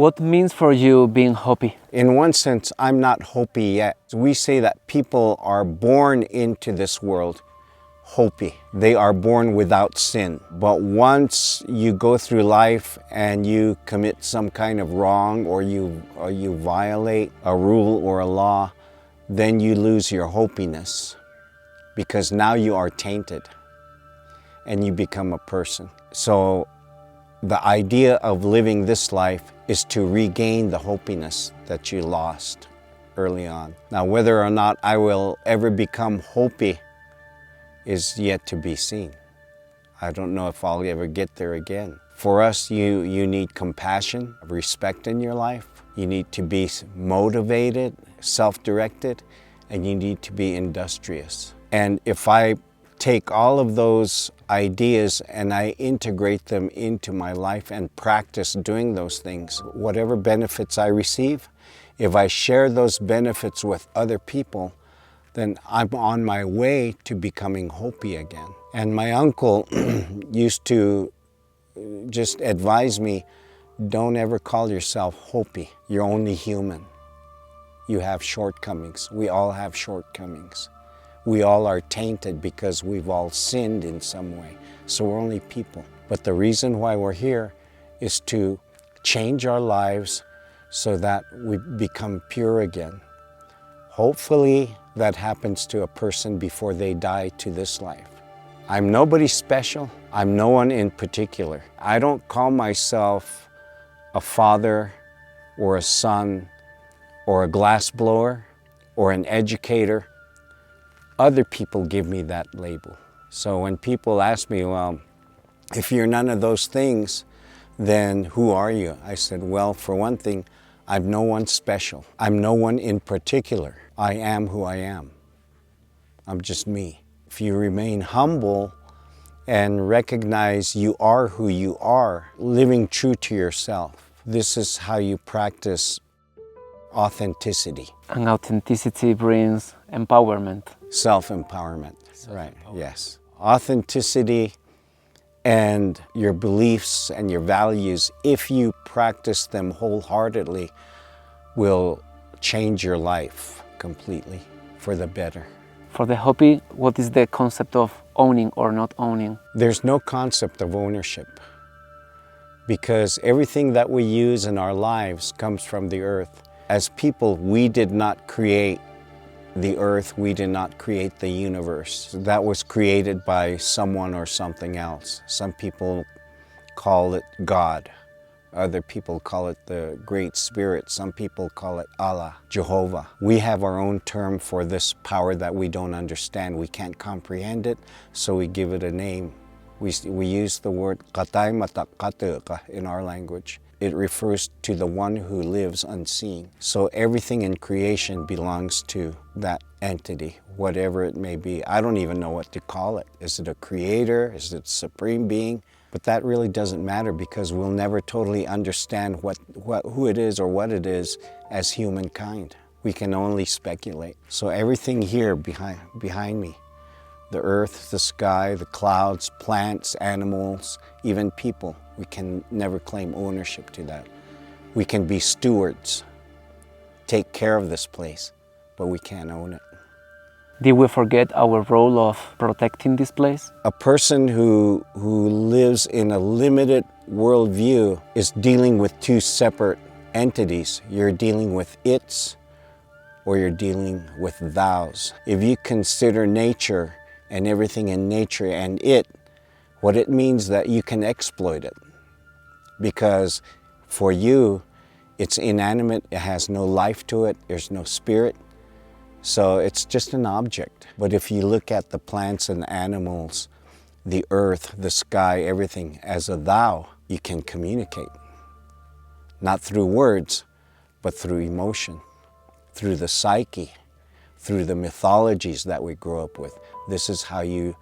What means for you being Hopi? In one sense, I'm not Hopi yet. We say that people are born into this world Hopi. They are born without sin. But once you go through life and you commit some kind of wrong or you violate a rule or a law, then you lose your Hopiness because now you are tainted and you become a person. So the idea of living this life is to regain the Hopiness that you lost early on. Now, whether or not I will ever become Hopi is yet to be seen. I don't know if I'll ever get there again. For us, you need compassion, respect in your life. You need to be motivated, self-directed, and you need to be industrious. And if I take all of those ideas and I integrate them into my life and practice doing those things, whatever benefits I receive, if I share those benefits with other people, then I'm on my way to becoming Hopi again. And my uncle used to just advise me, don't ever call yourself Hopi. You're only human. You have shortcomings. We all have shortcomings. We all are tainted because we've all sinned in some way. So we're only people. But the reason why we're here is to change our lives so that we become pure again. Hopefully that happens to a person before they die to this life. I'm nobody special. I'm no one in particular. I don't call myself a father or a son or a glassblower or an educator. Other people give me that label. So when people ask me, well, if you're none of those things, then who are you? I said, well, for one thing, I'm no one special. I'm no one in particular. I am who I am. I'm just me. If you remain humble and recognize you are who you are, living true to yourself, this is how you practice authenticity. And authenticity brings empowerment. Self-empowerment, right, yes. Authenticity and your beliefs and your values, if you practice them wholeheartedly, will change your life completely for the better. For the Hopi, what is the concept of owning or not owning? There's no concept of ownership because everything that we use in our lives comes from the earth. As people, we did not create the earth, we did not create the universe. That was created by someone or something else. Some people call it God. Other people call it the Great Spirit. Some people call it Allah, Jehovah. We have our own term for this power that we don't understand. We can't comprehend it, so we give it a name. We use the word katay matakateka in our language. It refers to the one who lives unseen. So everything in creation belongs to that entity, whatever it may be. I don't even know what to call it. Is it a creator? Is it a supreme being? But that really doesn't matter because we'll never totally understand who it is or what it is as humankind. We can only speculate. So everything here behind me, the earth, the sky, the clouds, plants, animals, even people, we can never claim ownership to that. We can be stewards, take care of this place, but we can't own it. Did we forget our role of protecting this place? A person who lives in a limited worldview is dealing with two separate entities. You're dealing with its or you're dealing with thous. If you consider nature and everything in nature and it, what it means that you can exploit it. Because for you, it's inanimate, it has no life to it, there's no spirit. So it's just an object. But if you look at the plants and animals, the earth, the sky, everything as a thou, you can communicate. Not through words, but through emotion, through the psyche, through the mythologies that we grow up with. This is how you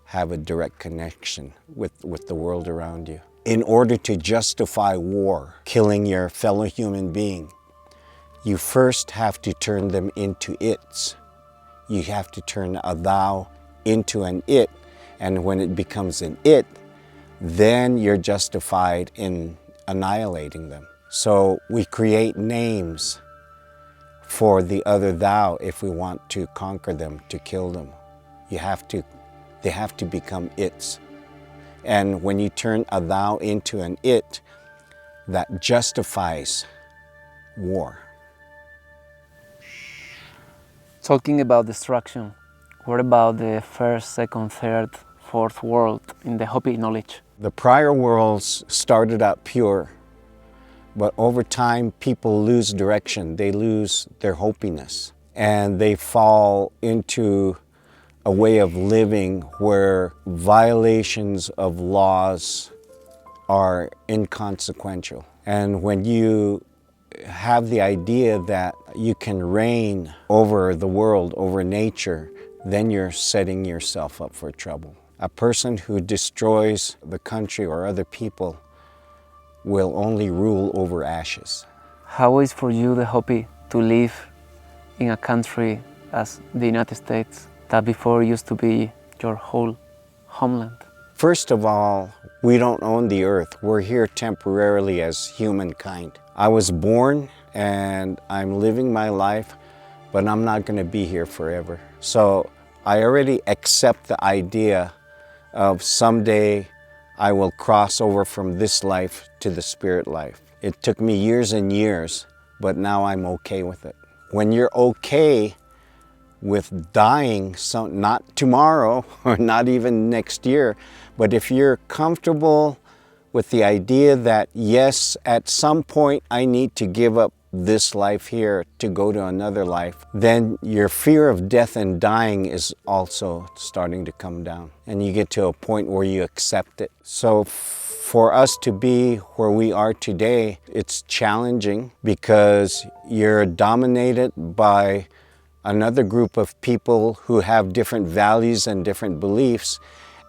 have a direct connection with the world around you. In order to justify war, killing your fellow human being, you first have to turn them into its. You have to turn a thou into an it, and when it becomes an it, then you're justified in annihilating them. So we create names for the other thou if we want to conquer them, to kill them. They have to become its. And when you turn a thou into an it, that justifies war. Talking about destruction, what about the first, second, third, fourth world in the Hopi knowledge? The prior worlds started out pure, but over time people lose direction, they lose their hopiness, and they fall into a way of living where violations of laws are inconsequential. And when you have the idea that you can reign over the world, over nature, then you're setting yourself up for trouble. A person who destroys the country or other people will only rule over ashes. How is for you the Hopi to live in a country as the United States that before used to be your whole homeland? First of all, we don't own the earth. We're here temporarily as humankind. I was born and I'm living my life, but I'm not going to be here forever. So I already accept the idea of someday I will cross over from this life to the spirit life. It took me years and years, but now I'm okay with it. When you're okay with dying, so not tomorrow or not even next year, but if you're comfortable with the idea that yes, at some point I need to give up this life here to go to another life, then your fear of death and dying is also starting to come down, and you get to a point where you accept it. So for us to be where we are today, it's challenging because you're dominated by another group of people who have different values and different beliefs,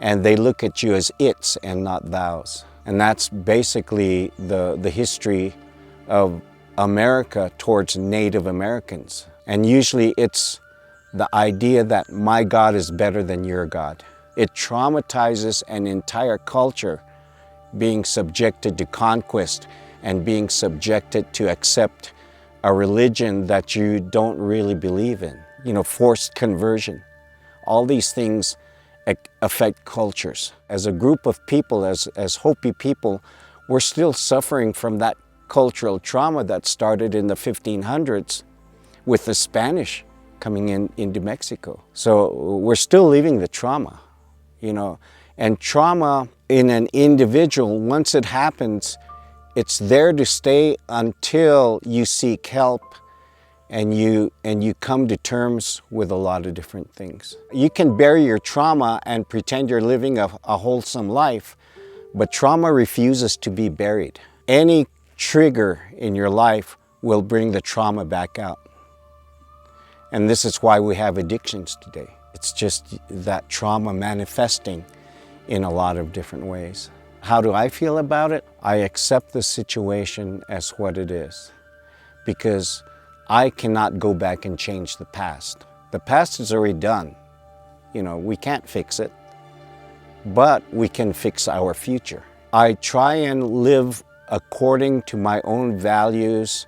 and they look at you as its and not thous. And that's basically the history of America towards Native Americans. And usually it's the idea that my God is better than your God. It traumatizes an entire culture being subjected to conquest and being subjected to accept a religion that you don't really believe in. You know, forced conversion. All these things affect cultures. As a group of people, as Hopi people, we're still suffering from that cultural trauma that started in the 1500s with the Spanish coming into Mexico. So we're still living the trauma, you know. And trauma in an individual, once it happens, it's there to stay until you seek help and you come to terms with a lot of different things. You can bury your trauma and pretend you're living a wholesome life, but trauma refuses to be buried. Any trigger in your life will bring the trauma back out. And this is why we have addictions today. It's just that trauma manifesting in a lot of different ways. How do I feel about it? I accept the situation as what it is, because I cannot go back and change the past. The past is already done. You know, we can't fix it, but we can fix our future. I try and live according to my own values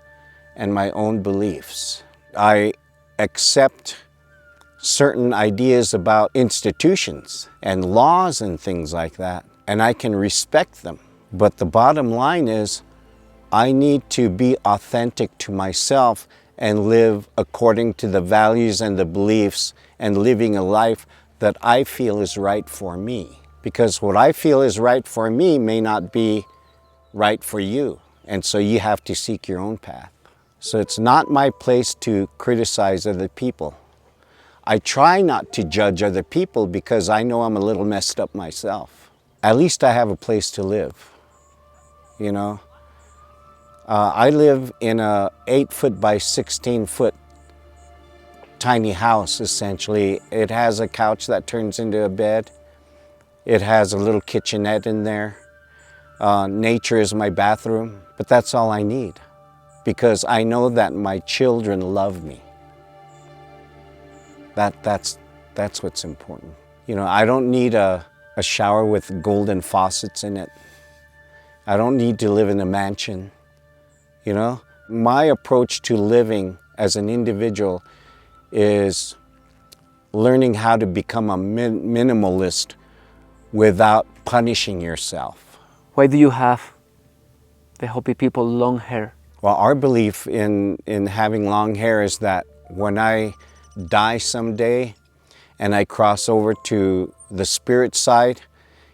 and my own beliefs. I accept certain ideas about institutions and laws and things like that, and I can respect them. But the bottom line is, I need to be authentic to myself and live according to the values and the beliefs and living a life that I feel is right for me. Because what I feel is right for me may not be right for you. And so you have to seek your own path. So it's not my place to criticize other people. I try not to judge other people because I know I'm a little messed up myself. At least I have a place to live, you know. I live in a 8-foot by 16-foot tiny house, essentially. It has a couch that turns into a bed. It has a little kitchenette in there. Nature is my bathroom, but that's all I need, because I know that my children love me. That's what's important. You know, I don't need a shower with golden faucets in it. I don't need to live in a mansion. you know? My approach to living as an individual is learning how to become a minimalist without punishing yourself. Why do you have, the Hopi people, long hair? Well, our belief in having long hair is that when I die someday and I cross over to the spirit side,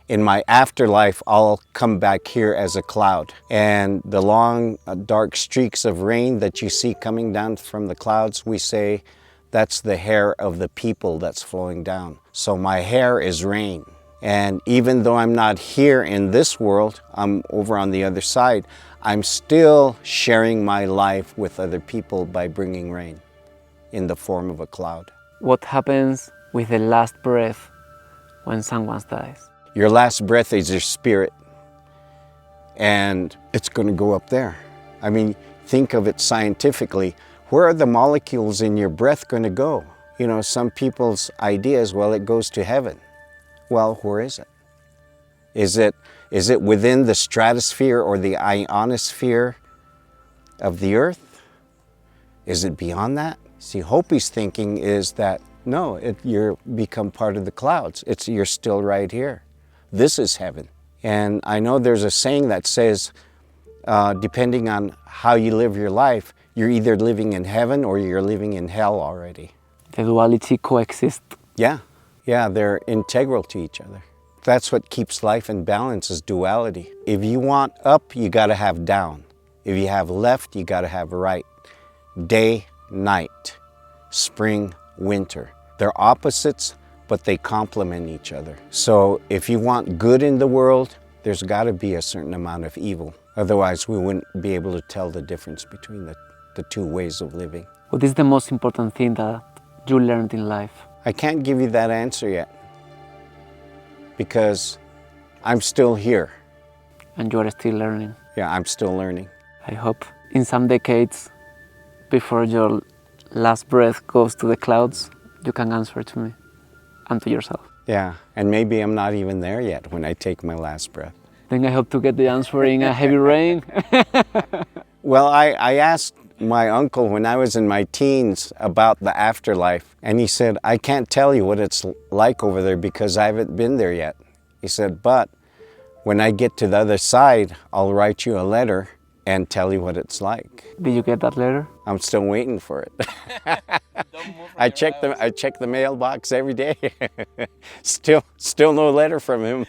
in my afterlife, I'll come back here as a cloud. And the long, dark streaks of rain that you see coming down from the clouds, we say that's the hair of the people that's flowing down. So my hair is rain. And even though I'm not here in this world, I'm over on the other side, I'm still sharing my life with other people by bringing rain in the form of a cloud. What happens with the last breath when someone dies? Your last breath is your spirit, and it's going to go up there. I mean, think of it scientifically. Where are the molecules in your breath going to go? You know, some people's idea is, well, it goes to heaven. Well, where is it? Is it within the stratosphere or the ionosphere of the earth? Is it beyond that? See, Hopi's thinking is that, no, you're become part of the clouds. You're still right here. This is heaven. And I know there's a saying that says, depending on how you live your life, you're either living in heaven or you're living in hell already. The duality coexist. Yeah, they're integral to each other. That's what keeps life in balance, is duality. If you want up, you gotta have down. If you have left, you gotta have right. Day, night, spring, winter. They're opposites, but they complement each other. So if you want good in the world, there's gotta be a certain amount of evil. Otherwise, we wouldn't be able to tell the difference between the two ways of living. What is the most important thing that you learned in life? I can't give you that answer yet, because I'm still here. And you are still learning. Yeah, I'm still learning. I hope in some decades, before your last breath goes to the clouds, you can answer to me and to yourself. Yeah, and maybe I'm not even there yet when I take my last breath. Then I hope to get the answer in a heavy rain. Well, I asked my uncle when I was in my teens about the afterlife, and he said, I can't tell you what it's like over there because I haven't been there yet. He said, but when I get to the other side, I'll write you a letter and tell you what it's like. Did you get that letter? I'm still waiting for it. I check the mailbox every day. Still no letter from him.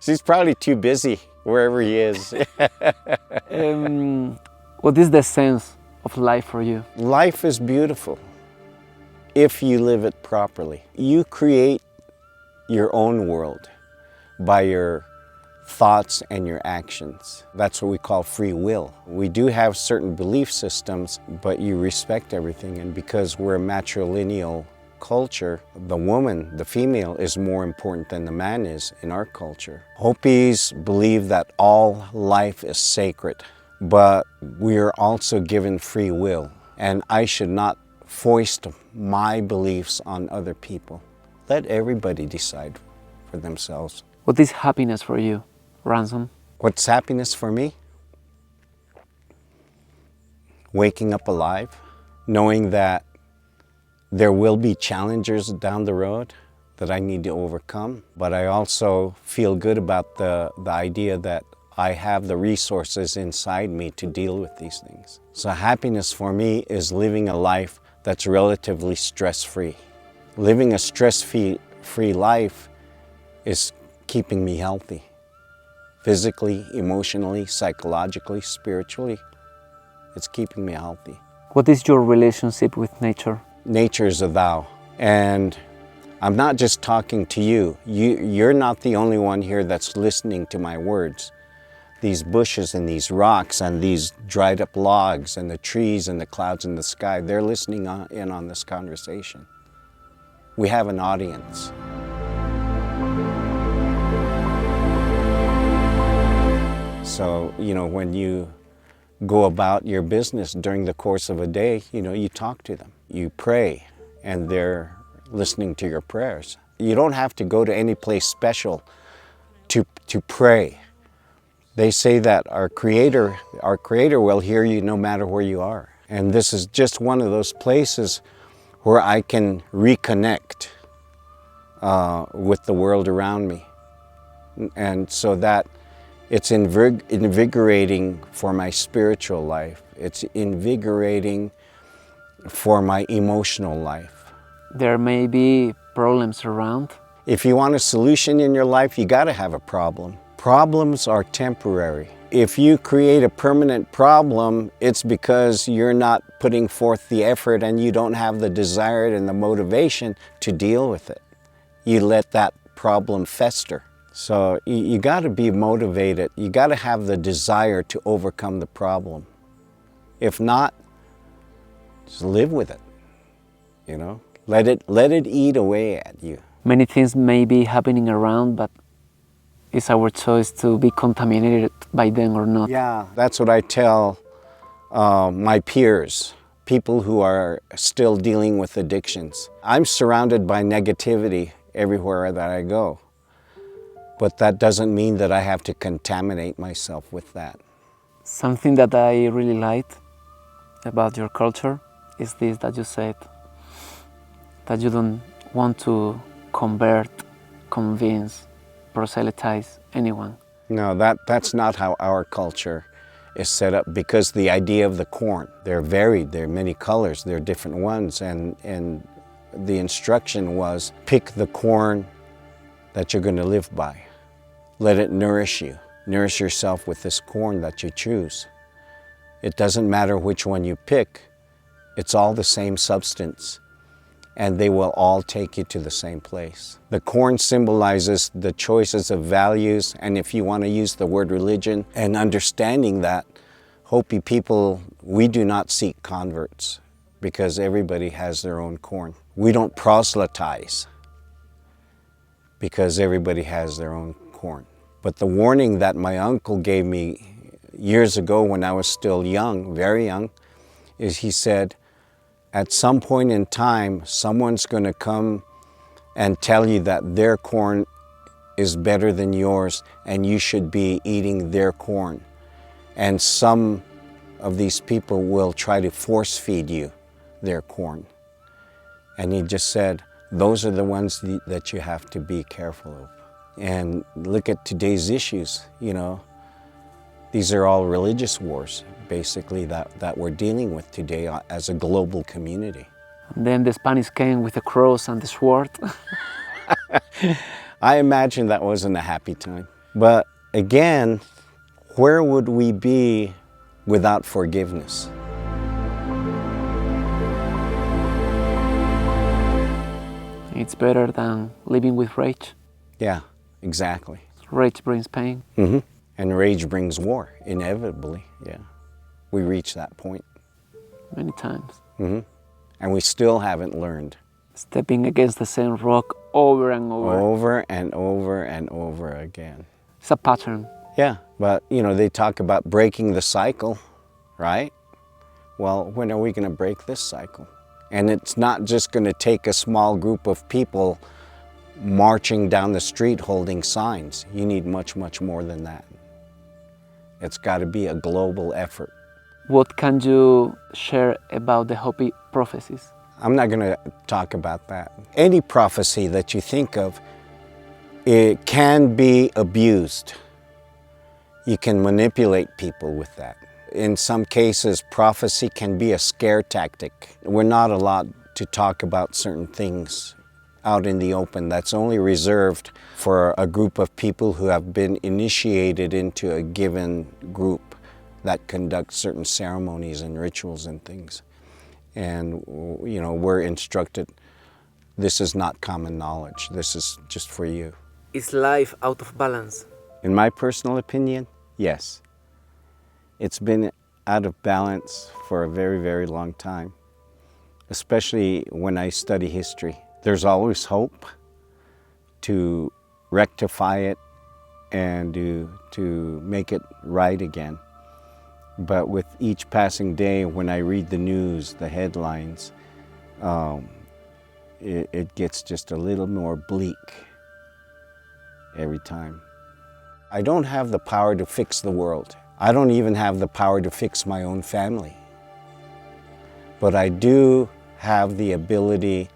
He's probably too busy wherever he is. What is the sense of life for you? Life is beautiful if you live it properly. You create your own world by your thoughts and your actions. That's what we call free will. We do have certain belief systems, but you respect everything. And because we're a matrilineal culture, the woman, the female, is more important than the man is in our culture. Hopis believe that all life is sacred, but we are also given free will. And I should not foist my beliefs on other people. Let everybody decide for themselves. What is happiness for you, Ramson? What's happiness for me? Waking up alive, knowing that there will be challenges down the road that I need to overcome, but I also feel good about the idea that I have the resources inside me to deal with these things. So happiness for me is living a life that's relatively stress-free. Living a stress-free life is keeping me healthy. Physically, emotionally, psychologically, spiritually, it's keeping me healthy. What is your relationship with nature? Nature is a thou. And I'm not just talking to you. You're not the only one here that's listening to my words. These bushes and these rocks and these dried up logs and the trees and the clouds in the sky, they're listening in on this conversation. We have an audience. So, when you go about your business during the course of a day, you talk to them. You pray, and they're listening to your prayers. You don't have to go to any place special to pray. They say that our Creator will hear you no matter where you are. And this is just one of those places where I can reconnect with the world around me. And so that it's invigorating for my spiritual life. It's invigorating for my emotional life. There may be problems around. If you want a solution in your life, you got to have a problem. Problems are temporary. If you create a permanent problem, it's because you're not putting forth the effort and you don't have the desire and the motivation to deal with it. You let that problem fester. So you got to be motivated. You got to have the desire to overcome the problem. If not, just live with it. You know, let it eat away at you. Many things may be happening around, but it's our choice to be contaminated by them or not. Yeah, that's what I tell my peers, people who are still dealing with addictions. I'm surrounded by negativity everywhere that I go, but that doesn't mean that I have to contaminate myself with that. Something that I really liked about your culture is this that you said, that you don't want to convert, convince, proselytize anyone. No, that's not how our culture is set up, because the idea of the corn, they're varied, there are many colors, there are different ones, and the instruction was pick the corn that you're going to live by. Let it nourish you. Nourish yourself with this corn that you choose. It doesn't matter which one you pick, it's all the same substance, and they will all take you to the same place. The corn symbolizes the choices of values, and if you want to use the word religion, and understanding that Hopi people, we do not seek converts because everybody has their own corn. We don't proselytize because everybody has their own corn. But the warning that my uncle gave me years ago when I was still young, very young, is he said, at some point in time, someone's going to come and tell you that their corn is better than yours and you should be eating their corn. And some of these people will try to force feed you their corn. And he just said, those are the ones that you have to be careful of. And look at today's issues, you know. These are all religious wars, basically, that we're dealing with today as a global community. And then the Spanish came with the cross and the sword. I imagine that wasn't a happy time. But again, where would we be without forgiveness? It's better than living with rage. Yeah, exactly. Rage brings pain. Mm-hmm. And rage brings war, inevitably, yeah. We reach that point. Many times. Mm-hmm. And we still haven't learned. Stepping against the same rock over and over. Over and over and over again. It's a pattern. Yeah, but you know, they talk about breaking the cycle, right? Well, when are we going to break this cycle? And it's not just going to take a small group of people marching down the street holding signs. You need much, much more than that. It's got to be a global effort. What can you share about the Hopi prophecies? I'm not going to talk about that. Any prophecy that you think of, it can be abused. You can manipulate people with that. In some cases, prophecy can be a scare tactic. We're not allowed to talk about certain things out in the open. That's only reserved for a group of people who have been initiated into a given group that conducts certain ceremonies and rituals and things. And you know, we're instructed, this is not common knowledge, this is just for you. Is life out of balance? In my personal opinion, yes. It's been out of balance for a very, very long time, especially when I study history. There's always hope to rectify it and to make it right again. But with each passing day, when I read the news, the headlines, it gets just a little more bleak every time. I don't have the power to fix the world. I don't even have the power to fix my own family. But I do have the ability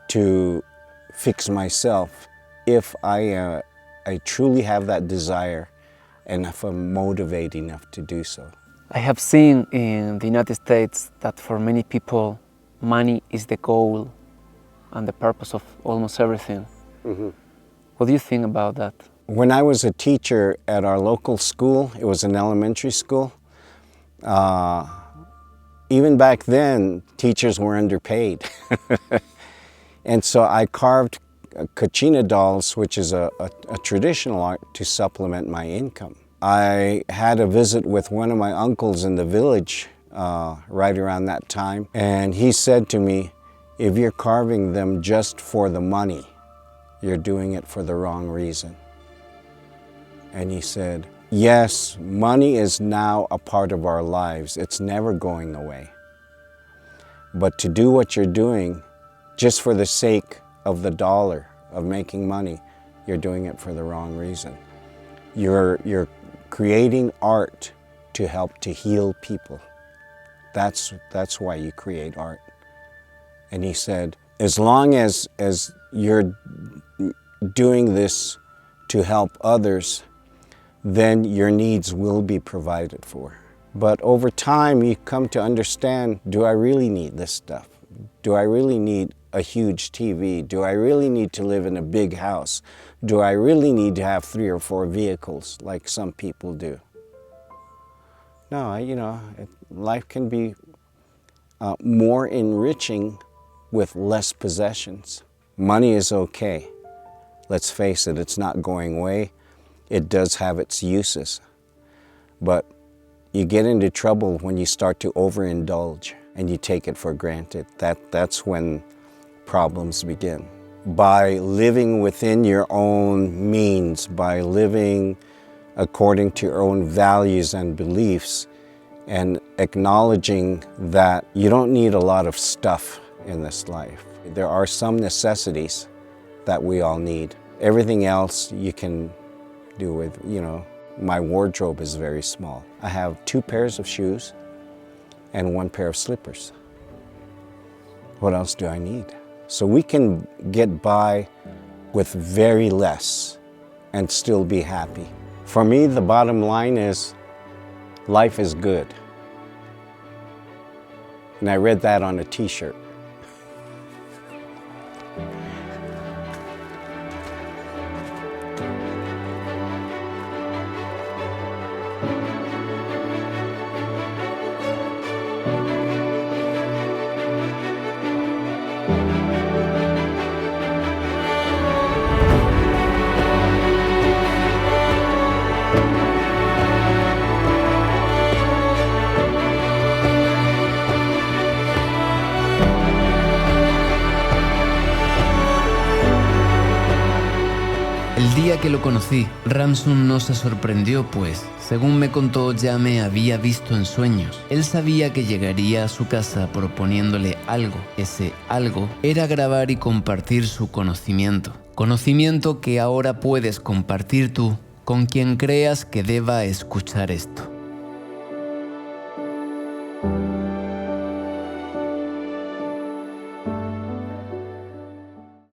to fix myself if I truly have that desire and if I'm motivated enough to do so. I have seen in the United States that for many people, money is the goal and the purpose of almost everything. Mm-hmm. What do you think about that? When I was a teacher at our local school, it was an elementary school, even back then, teachers were underpaid. And so I carved kachina dolls, which is a traditional art, to supplement my income. I had a visit with one of my uncles in the village right around that time, and he said to me, if you're carving them just for the money, you're doing it for the wrong reason. And he said, yes, money is now a part of our lives. It's never going away. But to do what you're doing just for the sake of the dollar, of making money, you're doing it for the wrong reason. You're creating art to help to heal people. That's why you create art. And he said, as long as you're doing this to help others, then your needs will be provided for. But over time, you come to understand, do I really need this stuff? Do I really need a huge TV? Do I really need to live in a big house? Do I really need to have 3 or 4 vehicles like some people do? No, life can be more enriching with less possessions. Money is okay. Let's face it, it's not going away. It does have its uses. But you get into trouble when you start to overindulge and you take it for granted. That's when problems begin. By living within your own means, by living according to your own values and beliefs, and acknowledging that you don't need a lot of stuff in this life. There are some necessities that we all need. Everything else you can do with, my wardrobe is very small. I have 2 pairs of shoes and 1 pair of slippers. What else do I need? So we can get by with very less and still be happy. For me, the bottom line is life is good. And I read that on a t-shirt. El día que lo conocí, Ramson no se sorprendió, pues, según me contó, ya me había visto en sueños. Él sabía que llegaría a su casa proponiéndole algo. Ese algo era grabar y compartir su conocimiento. Conocimiento que ahora puedes compartir tú con quien creas que deba escuchar esto.